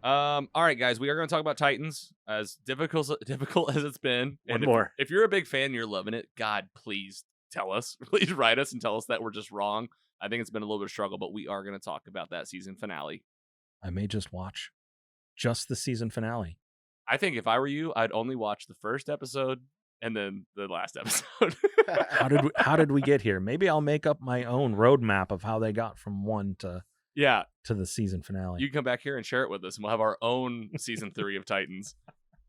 All right, guys, we are going to talk about Titans, as difficult as it's been. One And more. If you're a big fan and you're loving it, God, please tell us. Please write us and tell us that we're just wrong. I think it's been a little bit of struggle, but we are going to talk about that season finale. I may just watch just the season finale. I think if I were you, I'd only watch the first episode and then the last episode. How did we get here? Maybe I'll make up my own roadmap of how they got from one to the season finale. You can come back here and share it with us, and we'll have our own season 3 of Titans.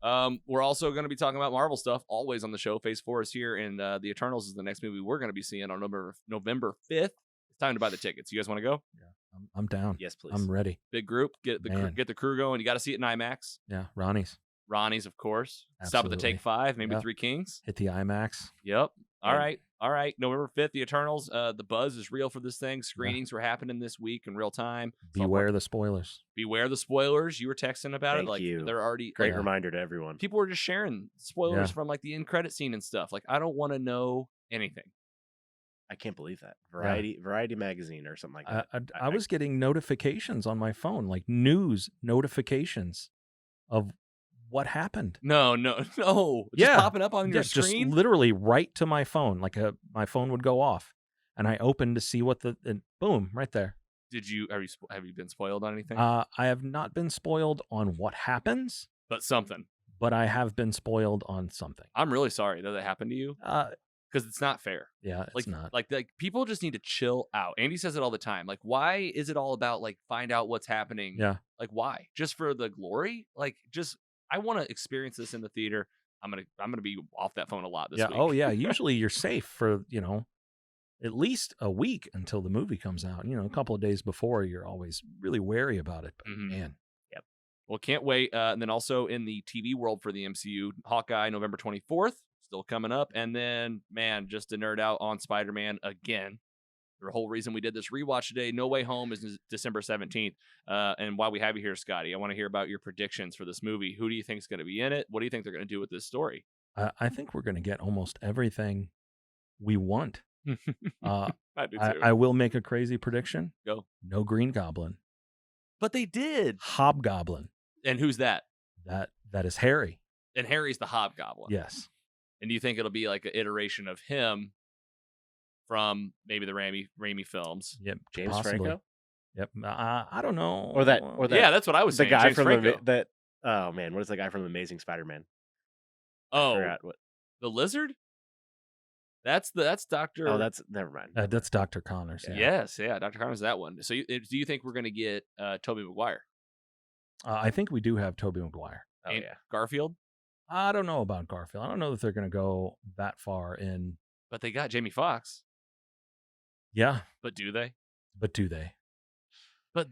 We're also going to be talking about Marvel stuff always on the show. Phase 4 is here, and The Eternals is the next movie we're going to be seeing on November 5th. It's time to buy the tickets. You guys want to go? Yeah, I'm down. Yes, please. I'm ready. Big group. Get the crew going. You got to see it in IMAX. Yeah, Ronnie's, of course. Absolutely. Stop at the Take 5, maybe Three Kings. Hit the IMAX. Yep. All right. November 5th, The Eternals. The buzz is real for this thing. Screenings were happening this week in real time. Beware the spoilers. Beware the spoilers. You were texting about Thank it. Like you. they're already Great reminder to everyone. People were just sharing spoilers from like the end credit scene and stuff. Like, I don't want to know anything. I can't believe that. Variety magazine or something like that. I was getting notifications on my phone, like news notifications of what happened. No. Just popping up on your screen? Just literally right to my phone. Like my phone would go off, and I opened to see and boom, right there. Have you been spoiled on anything? I have not been spoiled on what happens, but something. But I have been spoiled on something. I'm really sorry that happened to you. Because it's not fair. Yeah, it's not. Like people just need to chill out. Andy says it all the time. Like, why is it all about like find out what's happening? Yeah. Like, why? Just for the glory? Like, just I want to experience this in the theater. I'm gonna be off that phone a lot this week. Oh yeah. Usually you're safe for at least a week until the movie comes out. A couple of days before, you're always really wary about it. But man. Yep. Well, can't wait. And then also in the TV world for the MCU, Hawkeye, November 24th. Still coming up. And then, man, just to nerd out on Spider-Man again. The whole reason we did this rewatch today, No Way Home, is December 17th. And while we have you here, Scotty, I want to hear about your predictions for this movie. Who do you think is going to be in it? What do you think they're going to do with this story? I think we're going to get almost everything we want. I do too. I will make a crazy prediction. Go. No Green Goblin. But they did. Hobgoblin. And who's that? That is Harry. And Harry's the Hobgoblin. Yes. And do you think it'll be like an iteration of him from maybe the Raimi films? Yep. James Franco? Yep. I don't know. Or that. Yeah, that's what I was saying. The guy James from Franco. oh man, what is the guy from Amazing Spider-Man? Oh, the lizard? That's Dr. Oh, that's never mind. That's Dr. Connors. Yeah. Yes, yeah, Dr. Connors is that one. So do you think we're going to get Tobey Maguire? I think we do have Tobey Maguire. Oh, and yeah. Garfield? I don't know about Garfield. I don't know that they're going to go that far in. But they got Jamie Foxx. Yeah. But do they? But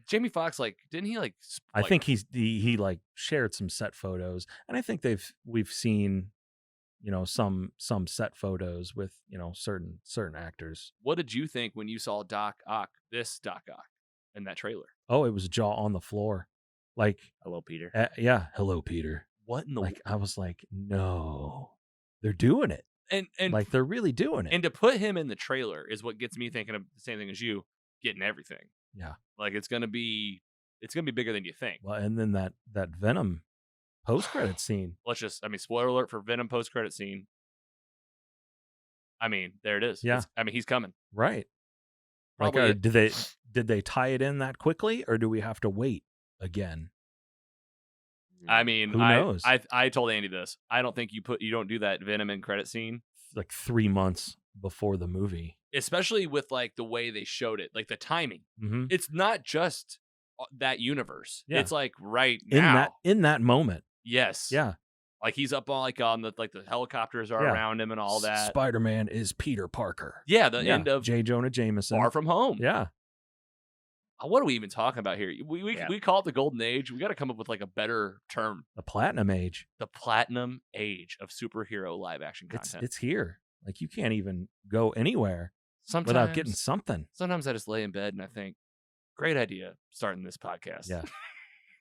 Jamie Foxx, didn't he I think he shared some set photos, and I think we've seen, some set photos with, certain actors. What did you think when you saw Doc Ock in that trailer? Oh, it was jaw on the floor. Like, hello, Peter. Yeah. Hello, Peter. What in the I was like, no, they're doing it. And they're really doing it. And to put him in the trailer is what gets me thinking of the same thing as you, getting everything. Yeah. Like it's gonna be bigger than you think. Well, and then that Venom post-credit scene. Spoiler alert for Venom post-credit scene. There it is. Yeah. He's coming. Right. Probably did they tie it in that quickly, or do we have to wait again? Who knows? I told Andy this. I don't think you don't do that Venom in credit scene like 3 months before the movie, especially with the way they showed it, like the timing. Mm-hmm. It's not just that universe. Yeah. It's like right now in that moment. Yes. Yeah. Like he's up on the the helicopters are around him and all that. Spider-Man is Peter Parker. Yeah. The end of J. Jonah Jameson. Far From Home. Yeah. What are we even talking about here? We call it the golden age. We got to come up with a better term. The platinum age. The platinum age of superhero live action content. It's here. Like you can't even go anywhere without getting something. Sometimes I just lay in bed and I think, great idea starting this podcast. Yeah.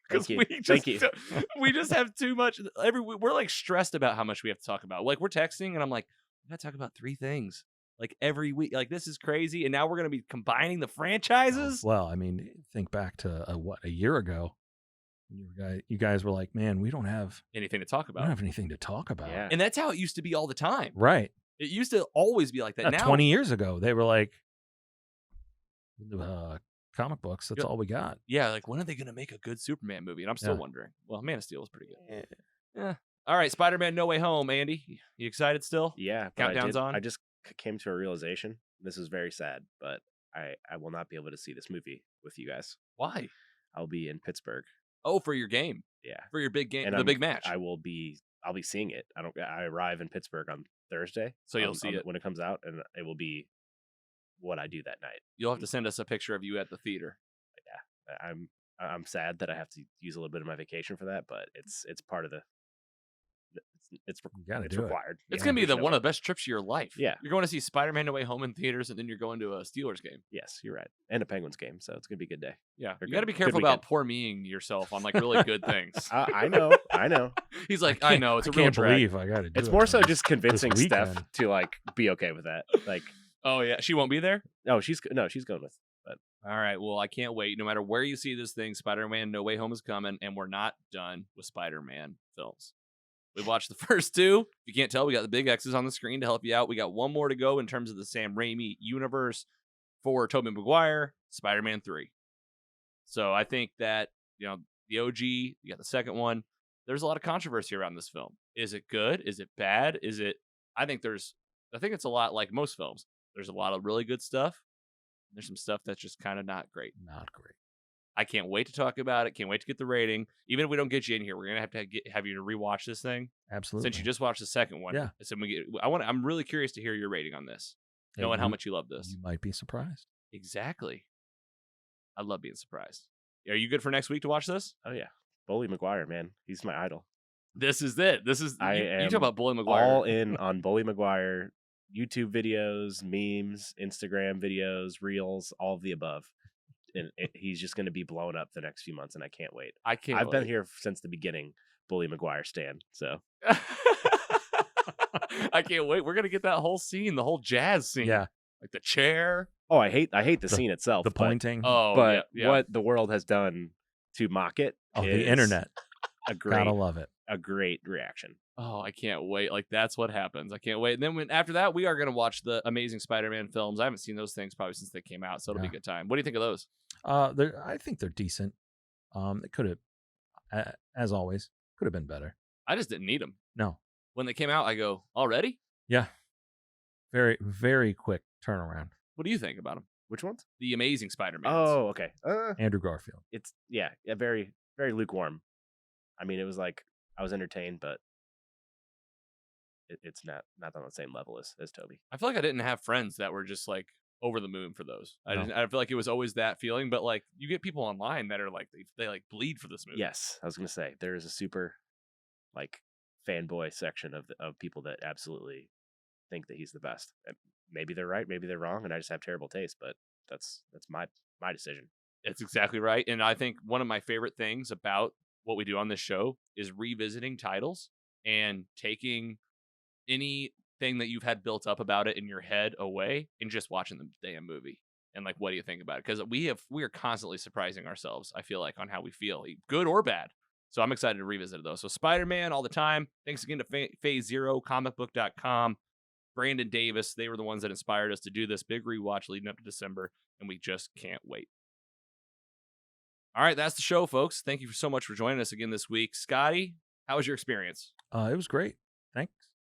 Because we just have too much. We're stressed about how much we have to talk about. We're texting and I'm like, we got to talk about 3 things. Every week, this is crazy. And now we're going to be combining the franchises. Well, think back to a year ago. You guys were like, man, we don't have anything to talk we don't about. have anything to talk about. Yeah. And that's how it used to be all the time. Right. It used to always be like that. Now, 20 years ago, they were like, comic books, that's all we got. Yeah, like, when are they going to make a good Superman movie? And I'm still wondering. Well, Man of Steel was pretty good. Yeah. All right, Spider-Man No Way Home, Andy. You excited still? Yeah. Countdown's on? I just came to a realization. This is very sad, but I will not be able to see this movie with you guys. Why? I'll be in Pittsburgh. Oh, for your game. Yeah. For your big game, And big match. I'll be seeing it. I arrive in Pittsburgh on Thursday. So you'll see it when it comes out, and it will be what I do that night. You'll have to send us a picture of you at the theater. Yeah. I'm sad that I have to use a little bit of my vacation for that, but it's part of the it's required. It's going to be one of the best trips of your life. Yeah. You're going to see Spider-Man No Way Home in theaters, and then you're going to a Steelers game. Yes, you're right. And a Penguins game, so it's going to be a good day. Yeah. You got to be careful about poor meing yourself on like really good things. I know. He's like, I know, it's a real can't believe I got to do it. It's more so just convincing Steph to like be okay with that. Like, oh yeah, she won't be there? No, she's going with. But all right, well, I can't wait. No matter where you see this thing, Spider-Man No Way Home is coming, and we're not done with Spider-Man films. We watched the first two. If you can't tell, we got the big X's on the screen to help you out. We got one more to go in terms of the Sam Raimi universe for Tobey Maguire, Spider-Man 3. So I think that, the OG, you got the second one. There's a lot of controversy around this film. Is it good? Is it bad? I think it's a lot like most films. There's a lot of really good stuff. There's some stuff that's just kind of not great. Not great. I can't wait to talk about it. Can't wait to get the rating. Even if we don't get you in here, we're gonna have you to rewatch this thing. Absolutely. Since you just watched the second one. Yeah. So I'm really curious to hear your rating on this, knowing how much you love this. You might be surprised. Exactly. I love being surprised. Are you good for next week to watch this? Oh yeah, Bully Maguire, man, he's my idol. This is it. You talk about Bully Maguire. All in on Bully Maguire. YouTube videos, memes, Instagram videos, reels, all of the above. And he's just going to be blown up the next few months, and I can't wait. I've been here since the beginning, Bully Maguire stan. So I can't wait. We're gonna get that whole scene, the whole jazz scene. Yeah, like the chair. Oh, I hate the scene itself. The pointing. But what the world has done to mock it. The internet. Gotta love it. A great reaction. Oh, I can't wait. Like, that's what happens. I can't wait. And then after that, we are going to watch the Amazing Spider-Man films. I haven't seen those things probably since they came out, so it'll be a good time. What do you think of those? I think they're decent. They could have, as always, could have been better. I just didn't need them. No. When they came out, I go, already? Yeah. Very, very quick turnaround. What do you think about them? Which ones? The Amazing Spider-Man. Oh, okay. Andrew Garfield. It's, very, very lukewarm. I mean, it was like, I was entertained, but it's not on the same level as Toby. I feel like I didn't have friends that were just like over the moon for those. No. I feel like it was always that feeling, but like you get people online that are like they like bleed for this movie. Yes, I was gonna say there is a super like fanboy section of people that absolutely think that he's the best. And maybe they're right, maybe they're wrong, and I just have terrible taste. But that's my decision. It's exactly right. And I think one of my favorite things about what we do on this show is revisiting titles and taking anything that you've had built up about it in your head away and just watching the damn movie. And like, what do you think about it? Because we are constantly surprising ourselves, I feel like, on how we feel, good or bad. So I'm excited to revisit those. So Spider-Man all the time. Thanks again to Phase Zero, comicbook.com, Brandon Davis. They were the ones that inspired us to do this big rewatch leading up to December, and we just can't wait. All right, that's the show, folks. Thank you so much for joining us again this week. Scotty, how was your experience? It was great.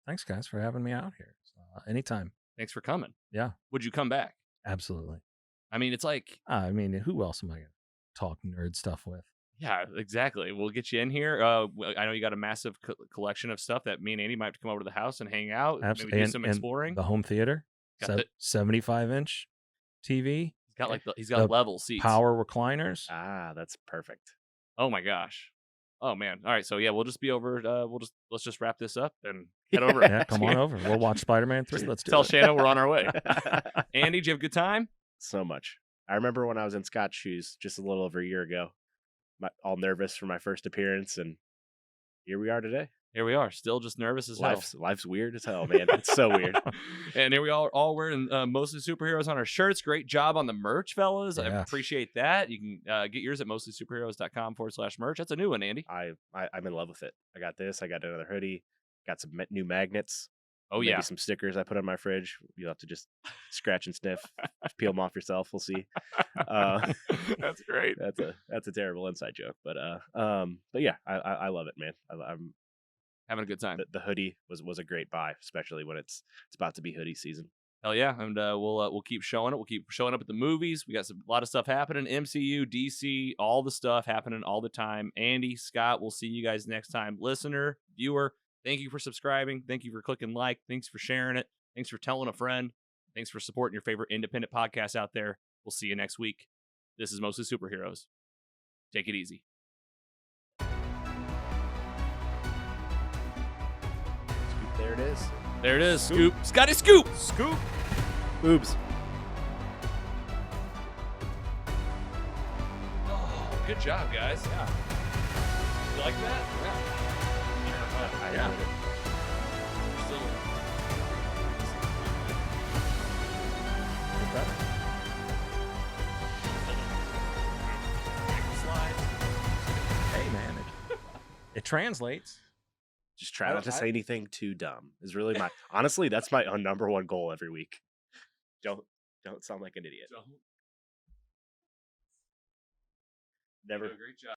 Thanks, guys, for having me out here. Anytime. Thanks for coming. Yeah. Would you come back? Absolutely. I mean, it's like... who else am I going to talk nerd stuff with? Yeah, exactly. We'll get you in here. I know you got a massive collection of stuff that me and Andy might have to come over to the house and hang out. Absolutely. Maybe do some exploring. The home theater. 75-inch TV. He's got level seats. Power recliners. That's perfect. Oh my gosh. Oh man. All right. So yeah, we'll just be over. Let's just wrap this up and head over. Yeah, come on over. We'll watch Spider-Man 3. Let's tell Shanna we're on our way. Andy, did you have a good time? So much. I remember when I was in Scott's shoes just a little over a year ago, all nervous for my first appearance, and here we are today. Here we are, still just nervous as hell. Life's weird as hell, man. It's so weird. And here we are, all wearing Mostly Superheroes on our shirts. Great job on the merch, fellas. I appreciate that. You can get yours at mostlysuperheroes.com/merch. That's a new one, Andy. I'm in love with it. I got this. I got another hoodie. Got some new magnets. Oh, maybe some stickers I put on my fridge. You'll have to just scratch and sniff. Just peel them off yourself. We'll see. That's great. That's a terrible inside joke, but yeah, I love it, man. I'm having a good time. The hoodie was a great buy, especially when it's about to be hoodie season. Hell yeah, and we'll keep showing it. We'll keep showing up at the movies. We got a lot of stuff happening. MCU, DC, all the stuff happening all the time. Andy, Scott, we'll see you guys next time. Listener, viewer, thank you for subscribing. Thank you for clicking like. Thanks for sharing it. Thanks for telling a friend. Thanks for supporting your favorite independent podcasts out there. We'll see you next week. This is Mostly Superheroes. Take it easy. There it is. There it is. Scoop. Scotty, scoop. Scoop. Boobs. Oh, good job, guys. Yeah. You like that? Yeah. Hey, man. It translates. Just try not to say anything too dumb is really honestly, that's my number one goal every week. Don't sound like an idiot. Don't. Never. Great job.